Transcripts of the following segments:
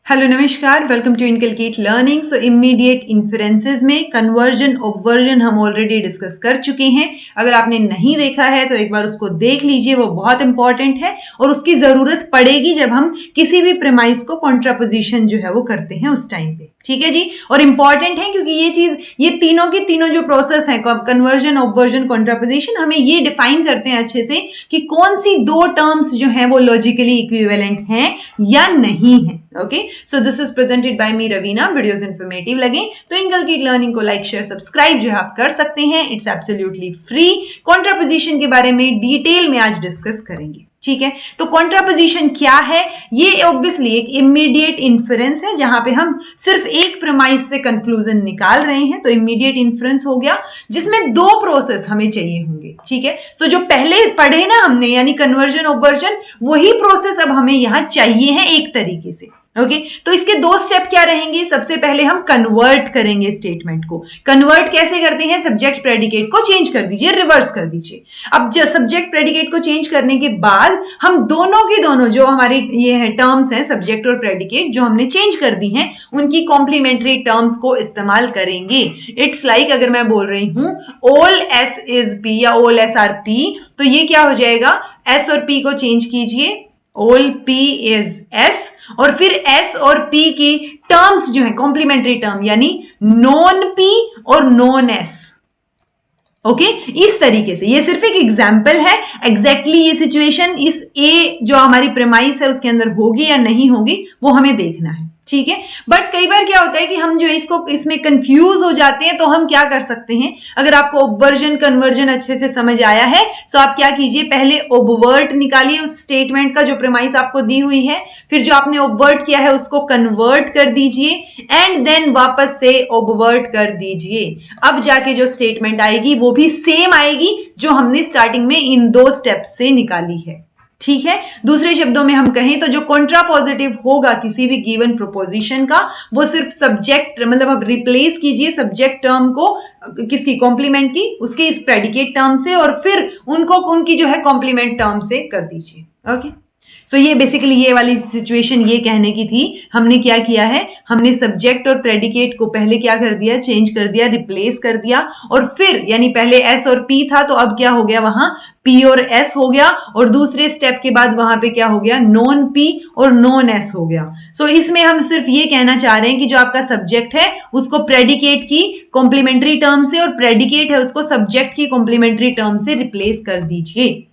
Hello नमस्कार, welcome to inculcate learning. So immediate inferences में conversion obversion हम already discuss कर चुके हैं। अगर आपने नहीं देखा है तो एक बार उसको देख लीजिए, वो बहुत इंपॉर्टेंट है और उसकी जरूरत पड़ेगी जब हम किसी भी प्रेमाइस को कॉन्ट्रापोजिशन जो है वो करते हैं उस टाइम पे। ठीक है जी, और इंपॉर्टेंट है क्योंकि ये तीनों की तीनों जो प्रोसेस है कन्वर्जन ऑब्वर्जन कॉन्ट्रापोजिशन, हमें ये डिफाइन करते हैं अच्छे से कि कौन सी दो टर्म्स जो हैं वो लॉजिकली इक्विवेलेंट हैं या नहीं है। Okay, so this is presented by me Raveena. Videos informative लगे तो इनकलकेट लर्निंग को लाइक शेयर सब्सक्राइब जो है आप कर सकते हैं। It's absolutely free. कॉन्ट्रापोजिशन के बारे में डिटेल में आज डिस्कस करेंगे। ठीक है, तो कॉन्ट्रापोजिशन क्या है? ये ऑब्वियसली एक इमीडिएट इन्फरेंस है जहां पे हम सिर्फ एक प्रेमाइस से कंक्लूजन निकाल रहे हैं। तो इमीडिएट इन्फरेंस हो गया जिसमें दो प्रोसेस हमें चाहिए होंगे। ठीक है, तो जो पहले पढ़े ना हमने यानी कन्वर्जन ऑब्वर्जन, वही प्रोसेस अब हमें यहां चाहिए है एक तरीके से। ओके, तो इसके दो स्टेप क्या रहेंगे? सबसे पहले हम कन्वर्ट करेंगे स्टेटमेंट को। कन्वर्ट कैसे करते हैं? सब्जेक्ट प्रेडिकेट को चेंज कर दीजिए, रिवर्स कर दीजिए। अब जब सब्जेक्ट प्रेडिकेट को चेंज करने के बाद हम दोनों की दोनों जो हमारी ये है टर्म्स हैं, सब्जेक्ट और प्रेडिकेट, जो हमने चेंज कर दी हैं, उनकी कॉम्प्लीमेंट्री टर्म्स को इस्तेमाल करेंगे। इट्स लाइक अगर मैं बोल रही हूं ऑल एस इज पी या ऑल एस आर पी, तो ये क्या हो जाएगा? एस और पी को चेंज कीजिए, all p is s, और फिर s और p की टर्म्स जो है कॉम्प्लीमेंट्री टर्म यानी नॉन p और नॉन s। ओके, इस तरीके से। ये सिर्फ एक एग्जाम्पल है। एग्जैक्टली ये सिचुएशन इस a जो हमारी प्रेमाइस है उसके अंदर होगी या नहीं होगी वो हमें देखना है। ठीक है, बट कई बार क्या होता है कि हम जो इसमें कंफ्यूज हो जाते हैं। तो हम क्या कर सकते हैं? अगर आपको ऑब्वर्जन कन्वर्जन अच्छे से समझ आया है तो आप क्या कीजिए, पहले ऑब्वर्ट निकालिए उस स्टेटमेंट का जो प्रेमाइस आपको दी हुई है, फिर जो आपने ऑब्वर्ट किया है उसको कन्वर्ट कर दीजिए एंड देन वापस से ऑब्वर्ट कर दीजिए। अब जाके जो स्टेटमेंट आएगी वो भी सेम आएगी जो हमने स्टार्टिंग में इन दो स्टेप्स से निकाली है। ठीक है, दूसरे शब्दों में हम कहें तो जो कॉन्ट्रापोजिटिव होगा किसी भी गिवन प्रोपोजिशन का, वो सिर्फ सब्जेक्ट, मतलब आप रिप्लेस कीजिए सब्जेक्ट टर्म को किसकी? कॉम्प्लीमेंट की, उसके इस प्रेडिकेट टर्म से, और फिर उनको उनकी जो है कॉम्प्लीमेंट टर्म से कर दीजिए। ओके, सो ये बेसिकली ये वाली सिचुएशन ये कहने की थी। हमने क्या किया है? हमने सब्जेक्ट और प्रेडिकेट को पहले क्या कर दिया? चेंज कर दिया, रिप्लेस कर दिया, और फिर यानी पहले s और p था तो अब क्या हो गया? वहां p और s हो गया, और दूसरे स्टेप के बाद वहां पे क्या हो गया? नॉन p और नॉन s हो गया। सो इसमें हम सिर्फ ये कहना चाह रहे हैं कि जो आपका सब्जेक्ट है उसको प्रेडिकेट की कॉम्प्लीमेंट्री टर्म से, और प्रेडिकेट है उसको सब्जेक्ट की कॉम्प्लीमेंट्री टर्म से रिप्लेस कर दीजिए।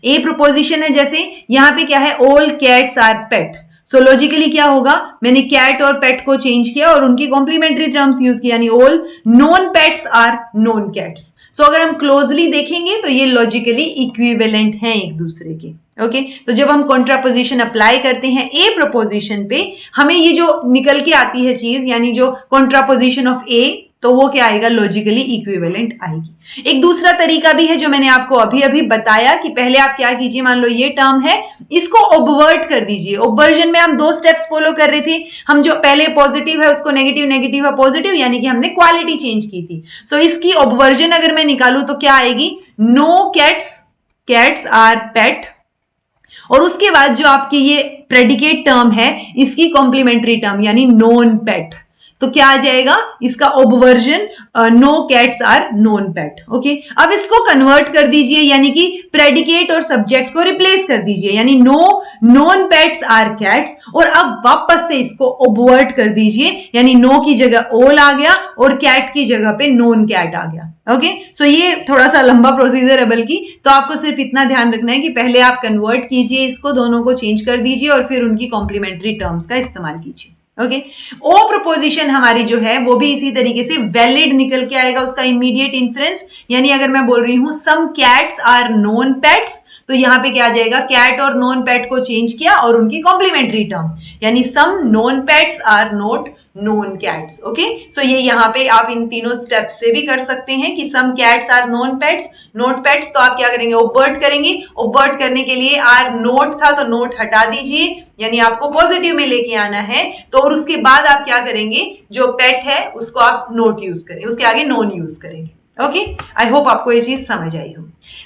ए प्रोपोजिशन है, जैसे यहां पे क्या है? All cats are pet. So logically क्या होगा? मैंने कैट और पेट को चेंज किया और उनकी कॉम्प्लीमेंट्री टर्म्स यूज किया, यानी all non pets are non cats. So अगर हम क्लोजली देखेंगे तो ये लॉजिकली इक्विवेलेंट हैं एक दूसरे के। ओके, तो जब हम कॉन्ट्रापोजिशन अप्लाई करते हैं ए प्रोपोजिशन पे, हमें ये जो निकल के आती है चीज, यानी जो कॉन्ट्रापोजिशन ऑफ ए, तो वो क्या आएगा? लॉजिकली इक्विवेलेंट आएगी। एक दूसरा तरीका भी है जो मैंने आपको अभी अभी बताया कि पहले आप क्या कीजिए, मान लो ये टर्म है, इसको ऑब्वर्ट कर दीजिए। ऑब्वर्जन में हम दो स्टेप्स फॉलो कर रहे थे। हम जो पहले पॉजिटिव है उसको नेगेटिव, नेगेटिव है पॉजिटिव, यानी कि हमने क्वालिटी चेंज की थी। सो इसकी ऑब्वर्जन अगर मैं निकालूं तो क्या आएगी? नो कैट्स आर पेट, और उसके बाद जो आपकी ये प्रेडिकेट टर्म है इसकी कॉम्प्लीमेंट्री टर्म यानी नॉन पेट, तो क्या आ जाएगा? इसका obversion no cats are non pet. Okay, अब इसको कन्वर्ट कर दीजिए, यानी कि प्रेडिकेट और सब्जेक्ट को रिप्लेस कर दीजिए, यानी no non pets are cats, और अब वापस से इसको ऑब्वर्ट कर दीजिए, यानी नो की जगह ऑल आ गया और कैट की जगह पे नॉन कैट आ गया। ओके, सो ये थोड़ा सा लंबा प्रोसीजर है बल्कि, तो आपको सिर्फ इतना ध्यान रखना है कि पहले आप कन्वर्ट कीजिए, इसको दोनों को चेंज कर दीजिए और फिर उनकी कॉम्प्लीमेंट्री टर्म्स का इस्तेमाल कीजिए। ओके, ओ प्रोपोजिशन हमारी जो है वो भी इसी तरीके से वैलिड निकल के आएगा उसका इमीडिएट इन्फ्रेंस। यानी अगर मैं बोल रही हूं some cats are non pets, तो यहां पे क्या आ जाएगा? कैट और नॉन पेट को चेंज किया और उनकी कॉम्प्लीमेंट्री टर्म, यानी some non pets are not non cats. Okay, so ये यहाँ पे आप इन तीनों स्टेप से भी कर सकते हैं कि some cats are non pets, not pets, तो आप क्या करेंगे? ऑब्वर्ट करेंगे। ऑब्वर्ट करने के लिए आर नोट था तो नोट हटा दीजिए, यानी आपको पॉजिटिव में लेके आना है। तो और उसके बाद आप क्या करेंगे? जो पेट है उसको आप नोट यूज करें, उसके आगे नॉन यूज करेंगे। ओके, आई होप आपको ये चीज समझ आई हो।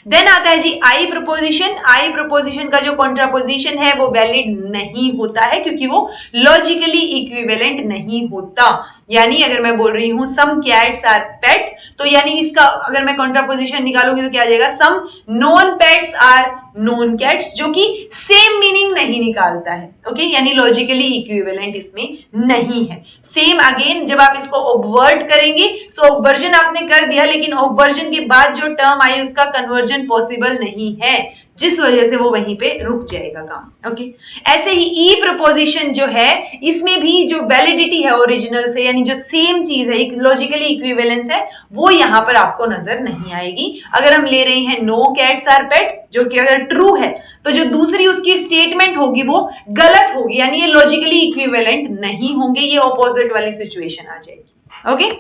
देन आता है जी आई प्रपोजिशन। आई प्रपोजिशन का जो कॉन्ट्रापोजिशन है वो वैलिड नहीं होता है क्योंकि वो लॉजिकली इक्विवेलेंट नहीं होता। यानी अगर मैं बोल रही हूं सम कैट्स आर पेट, तो यानी इसका अगर मैं कॉन्ट्रापोजिशन निकालूंगी तो क्या आ जाएगा, some non pets are non cats, जो कि सेम मीनिंग नहीं निकालता है। ओके, यानी लॉजिकली इक्विवेलेंट इसमें नहीं है। सेम अगेन जब आप इसको ऑब्वर्ट करेंगे, सो ऑब्वर्जन आपने कर दिया, लेकिन ऑब्वर्जन के बाद जो टर्म आई उसका कन्वर्जन पॉसिबल नहीं है, जिस वजह से वो वहीं पे रुक जाएगा काम। ओके, ऐसे ही ई प्रपोजिशन जो है इसमें भी जो वैलिडिटी है ओरिजिनल से, यानी जो सेम चीज है, लॉजिकली इक्विवेलेंस है, वो यहां पर आपको नजर नहीं आएगी। अगर हम ले रहे हैं नो कैट्स आर पेट, जो कि अगर ट्रू है तो जो दूसरी उसकी स्टेटमेंट होगी वो गलत होगी, यानी ये लॉजिकली इक्विवेलेंट नहीं होंगे, ये ऑपोजिट वाली सिचुएशन आ जाएगी। ओके,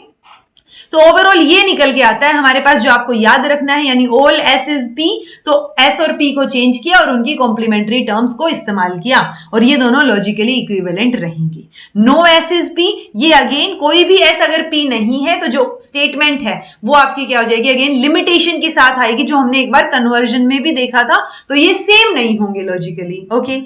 तो ओवरऑल ये निकल के आता है हमारे पास जो आपको याद रखना है, यानी ऑल एस इज पी, तो एस और पी को चेंज किया और उनकी कॉम्प्लीमेंट्री टर्म्स को इस्तेमाल किया और ये दोनों लॉजिकली इक्विवेलेंट रहेंगे। नो एस इज पी, ये अगेन कोई भी एस अगर पी नहीं है तो जो स्टेटमेंट है वो आपकी क्या हो जाएगी, अगेन लिमिटेशन के साथ आएगी, जो हमने एक बार कन्वर्जन में भी देखा था, तो ये सेम नहीं होंगे logically. Okay,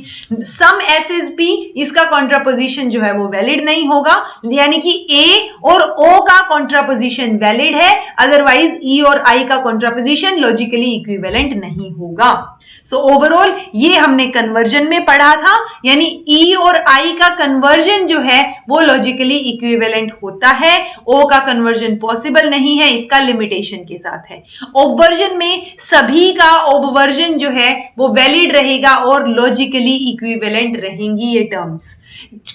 some S is P, इसका कॉन्ट्रापोजिशन जो है वो वैलिड नहीं होगा, यानी कि ए और ओ का कॉन्ट्रापोजिशन वैलिड है, अदरवाइज ई और आई का कॉन्ट्रापोजिशन लॉजिकली इक्विवेलेंट नहीं होगा। सो ओवरऑल ये हमने कन्वर्जन में पढ़ा था, यानी ई और आई का कन्वर्जन जो है वो लॉजिकली इक्विवेलेंट होता है, ओ का कन्वर्जन पॉसिबल नहीं है, इसका लिमिटेशन के साथ है। ऑब्वर्जन में सभी का ऑब्वर्जन जो है वो वैलिड रहेगा और लॉजिकली इक्विवेलेंट रहेंगी ये टर्म्स।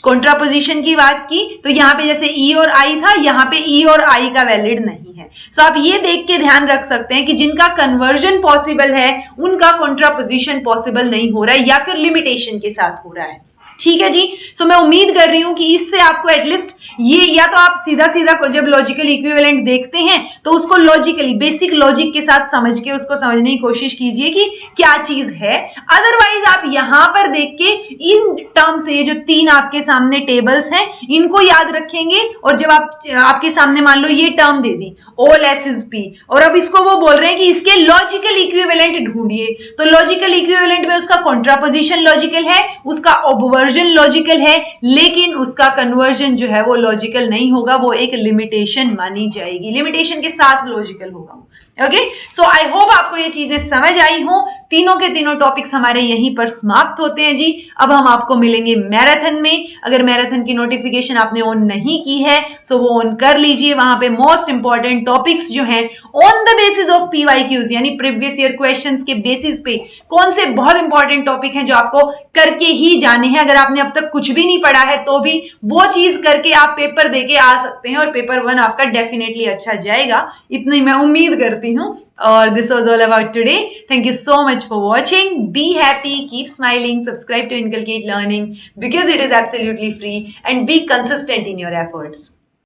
कॉन्ट्रापोजिशन की बात की तो यहां पे जैसे ई और आई था, यहां पे ई और आई का वैलिड नहीं है। सो आप ये देख के ध्यान रख सकते हैं कि जिनका कन्वर्जन पॉसिबल है उनका कॉन्ट्रापोजिशन पॉसिबल नहीं हो रहा है या फिर लिमिटेशन के साथ हो रहा है। ठीक है जी, सो मैं उम्मीद कर रही हूं कि इससे आपको एटलीस्ट ये, या तो आप सीधा सीधा जब लॉजिकल इक्विवेलेंट देखते हैं तो उसको लॉजिकली बेसिक लॉजिक के साथ समझ के उसको समझने की कोशिश कीजिए कि क्या चीज है। अदरवाइज आप यहां पर देख के इन टर्म से, ये जो तीन आपके सामने टेबल्स हैं, इनको याद रखेंगे और जब आपके सामने मान लो ये term they the all S is P, और अब इसको वो बोल रहे हैं कि इसके लॉजिकल इक्विवेलेंट ढूंढिए, तो लॉजिकल इक्विवेलेंट में उसका कॉन्ट्रापोजिशन लॉजिकल है, उसका ऑब्वर्जन लॉजिकल है, लेकिन उसका कन्वर्जन जो है वो लॉजिकल नहीं होगा, वो एक लिमिटेशन मानी जाएगी, लिमिटेशन के साथ लॉजिकल होगा। ओके, सो आई होप आपको ये चीजें समझ आई हो। तीनों के तीनों टॉपिक्स हमारे यहीं पर समाप्त होते हैं जी। अब हम आपको मिलेंगे मैराथन में। अगर मैराथन की नोटिफिकेशन आपने ऑन नहीं की है सो वो ऑन कर लीजिए। वहां पे मोस्ट इंपॉर्टेंट टॉपिक्स जो हैं on the basis of PYQs, यानी प्रीवियस ईयर क्वेश्चंस के बेसिस पे कौन से बहुत इंपॉर्टेंट टॉपिक हैं जो आपको करके ही जाने हैं। अगर आपने अब तक कुछ भी नहीं पढ़ा है तो भी वो चीज करके आप पेपर देके आ सकते हैं और पेपर 1 आपका डेफिनेटली अच्छा जाएगा, इतनी मैं उम्मीद करती हूँ। और this was all about today. Thank you so much for watching. Be happy, keep smiling, subscribe to Inculcate Learning because it is absolutely free, and be consistent in your efforts.